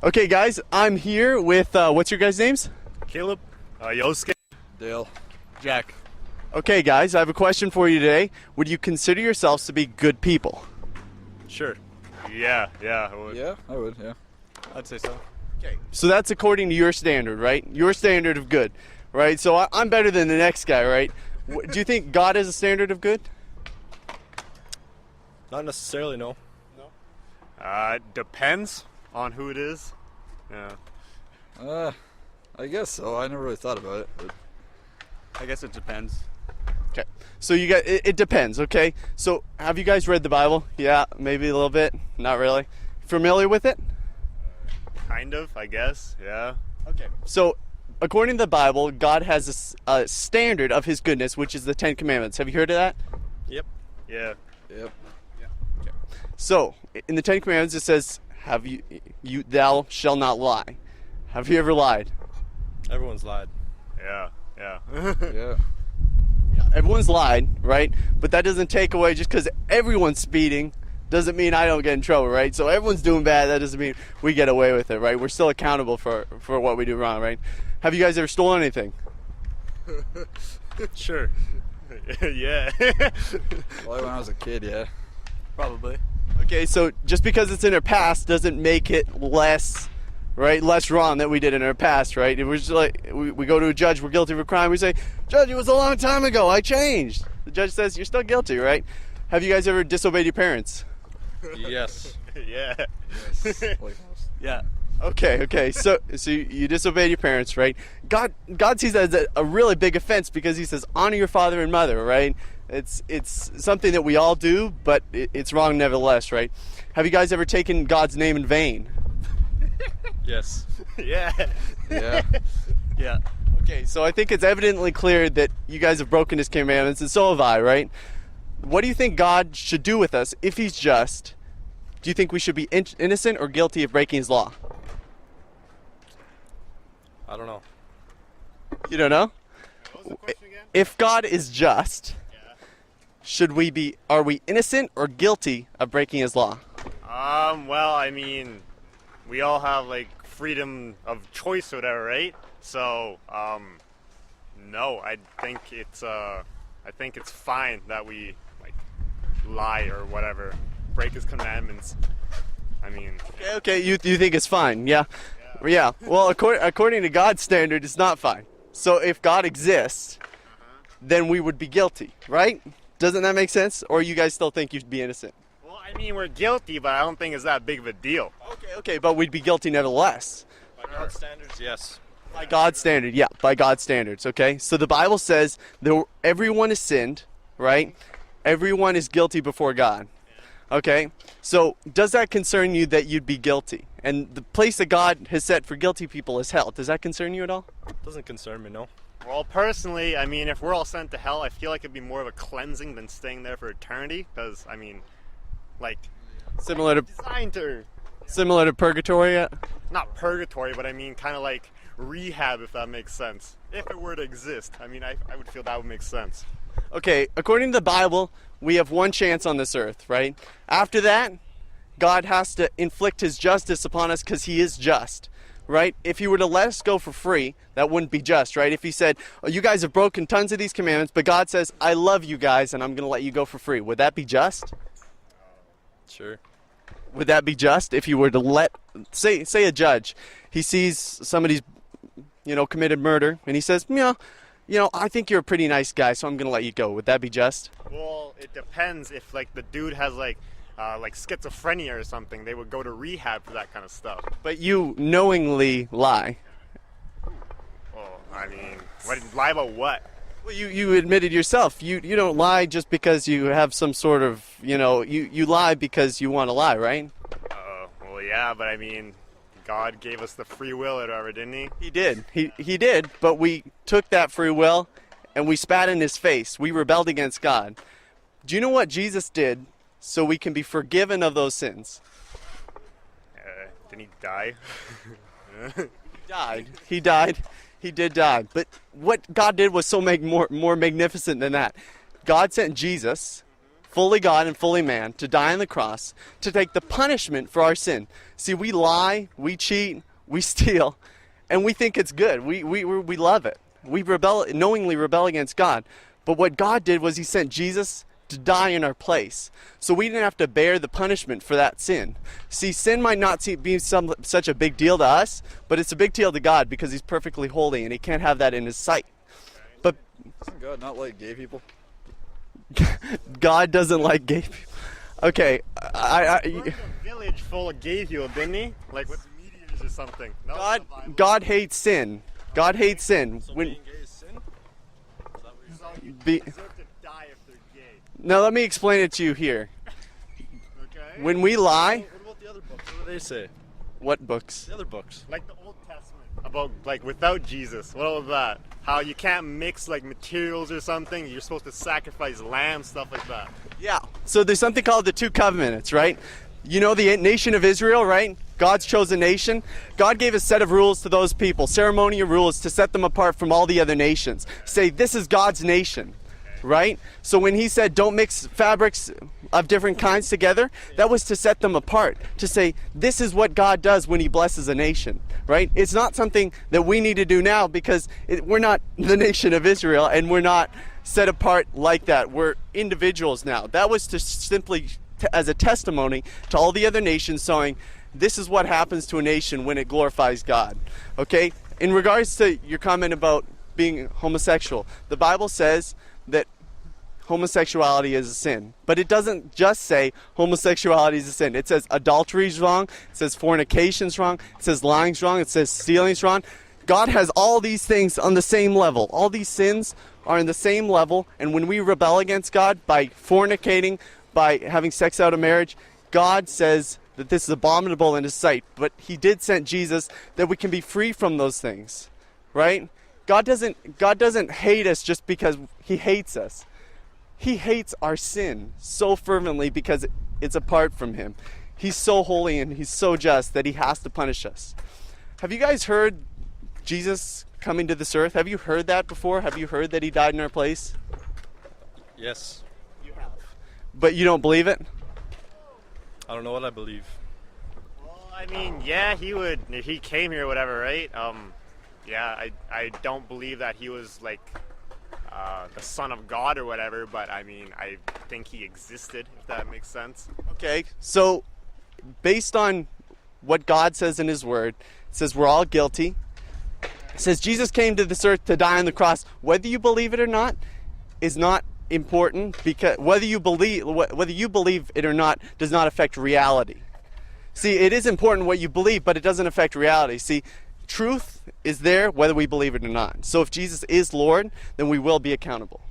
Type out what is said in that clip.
Okay, guys, I'm here with, what's your guys' names? Caleb, Yosuke, Dale. Jack. Okay, guys, I have a question for you today. Would you consider yourselves to be good people? sure. Yeah, I would. Yeah, I would, yeah. I'd say so. Okay. So that's according to your standard, right? Your standard of good, right? So I'm better than the next guy, right? Do you think God has a standard of good? Not necessarily, no. Depends on who it is. Yeah. I guess so. I never really thought about it. But I guess it depends. Okay. So you got it depends, okay? So have you guys read the Bible? Yeah, maybe a little bit. Not really. Familiar with it? Kind of, I guess. Yeah. Okay. So according to the Bible, God has a standard of his goodness, which is the 10 Commandments. Have you heard of that? Yep. Yeah. yep. So in the 10 Commandments it says, thou shalt not lie. Have you ever lied? Everyone's lied. Yeah. Yeah. Everyone's lied, right? But that doesn't take away, just because everyone's speeding doesn't mean I don't get in trouble, right? So everyone's doing bad, that doesn't mean we get away with it, right? We're still accountable for what we do wrong, right? Have you guys ever stolen anything? Sure. Yeah. Well, when I was a kid, yeah. Probably. Okay, so just because it's in our past doesn't make it less, right? Less wrong that we did in our past, right? It was just like we go to a judge, we're guilty of a crime, we say, Judge, it was a long time ago, I changed. The judge says, you're still guilty, right? Have you guys ever disobeyed your parents? Yes. Yeah. Yes. Yeah. Okay. So you disobeyed your parents, right? God sees that as a really big offense because he says, honor your father and mother, right? It's something that we all do, but it's wrong nevertheless, right? Have you guys ever taken God's name in vain? Yes. Yeah. Yeah. Yeah. Okay, so I think it's evidently clear that you guys have broken his commandments, and so have I, right? What do you think God should do with us if he's just? Do you think we should be innocent or guilty of breaking his law? I don't know. You don't know? What was the question again? If God is just, are we innocent or guilty of breaking his law? Well, I mean, we all have, like, freedom of choice or whatever, right? So, no, I think it's fine that we, like, lie or whatever, break his commandments. I mean... Okay, you think it's fine, yeah? Yeah, well, according to God's standard, it's not fine. So if God exists, then we would be guilty, right? Doesn't that make sense? Or you guys still think you'd be innocent? Well, I mean, we're guilty, but I don't think it's that big of a deal. Okay, but we'd be guilty nevertheless. By God's standards, yes. By God's standard, yeah, by God's standards, okay? So the Bible says that everyone has sinned, right? Everyone is guilty before God, okay? So does that concern you that you'd be guilty? And the place that God has set for guilty people is hell. Does that concern you at all? Doesn't concern me, no. Well, personally, I mean, if we're all sent to hell, I feel like it'd be more of a cleansing than staying there for eternity. Because, I mean, like, Similar to purgatory, yeah? not purgatory, but I mean, kind of like rehab, if that makes sense. If it were to exist, I mean, I would feel that would make sense. Okay, according to the Bible, we have one chance on this earth, right? After that, God has to inflict his justice upon us because he is just, right? If he were to let us go for free, that wouldn't be just, right? If he said, oh, you guys have broken tons of these commandments, but God says, I love you guys and I'm going to let you go for free. Would that be just? Sure. Would that be just if you were to let, say a judge, he sees somebody's, committed murder and he says, I think you're a pretty nice guy, so I'm going to let you go. Would that be just? Well, it depends. If, like, the dude has, like schizophrenia or something, they would go to rehab for that kind of stuff. But you knowingly lie. Well, I mean, lie about what? Well, you admitted yourself. You don't lie just because you have some sort of, you lie because you want to lie, right? Well, yeah, but I mean, God gave us the free will or whatever, didn't he? He did. He did, but we took that free will and we spat in his face. We rebelled against God. Do you know what Jesus did so we can be forgiven of those sins? Didn't he die? He died. He did die. But what God did was so more magnificent than that. God sent Jesus fully God and fully man, to die on the cross, to take the punishment for our sin. See, we lie, we cheat, we steal, and we think it's good. We love it. We knowingly rebel against God. But what God did was he sent Jesus to die in our place. So we didn't have to bear the punishment for that sin. See, sin might not be such a big deal to us, but it's a big deal to God because he's perfectly holy and he can't have that in his sight. But Doesn't God not like gay people? God doesn't like gay people. Okay, He burned a village full of gay people, didn't he? Like with meteors or something. No, it's the Bible. God hates sin. God hates sin. So When being gay is sin? So you be, deserve to die if they're gay. now let me explain it to you here. Okay? When we lie, What about the other books? What do they say? what books? The other books. Like the Old Testament. About like without Jesus. What about that? How you can't mix like materials or something. You're supposed to sacrifice lambs, stuff like that. Yeah. So there's something called the two covenants, right? You know the nation of Israel, right? God's chosen nation. God gave a set of rules to those people, ceremonial rules to set them apart from all the other nations. Say, this is God's nation, right? So when he said don't mix fabrics of different kinds together, that was to set them apart, to say this is what God does when he blesses a nation, right? It's not something that we need to do now because we're not the nation of Israel and we're not set apart like that. We're individuals now. That was to simply as a testimony to all the other nations, showing this is what happens to a nation when it glorifies God. Okay? In regards to your comment about being homosexual, the Bible says that homosexuality is a sin. But it doesn't just say homosexuality is a sin. It says adultery is wrong. It says fornication is wrong. It says lying is wrong. It says stealing is wrong. God has all these things on the same level. All these sins are in the same level. And when we rebel against God by fornicating, by having sex out of marriage, God says that this is abominable in his sight. But he did send Jesus that we can be free from those things, right? God doesn't hate us just because he hates us. He hates our sin so fervently because it's apart from him. He's so holy and he's so just that he has to punish us. Have you guys heard Jesus coming to this earth? Have you heard that before? Have you heard that he died in our place? Yes. You have. But you don't believe it? I don't know what I believe. Well, I mean, yeah, he came here or whatever, right? Yeah, I don't believe that he was like the son of God or whatever, but I mean, I think he existed, if that makes sense. Okay, so based on what God says in his word, it says we're all guilty. It says Jesus came to this earth to die on the cross. Whether you believe it or not is not important, because whether you believe it or not does not affect reality. See, it is important what you believe, but it doesn't affect reality. See, truth is there whether we believe it or not. So if Jesus is Lord, then we will be accountable.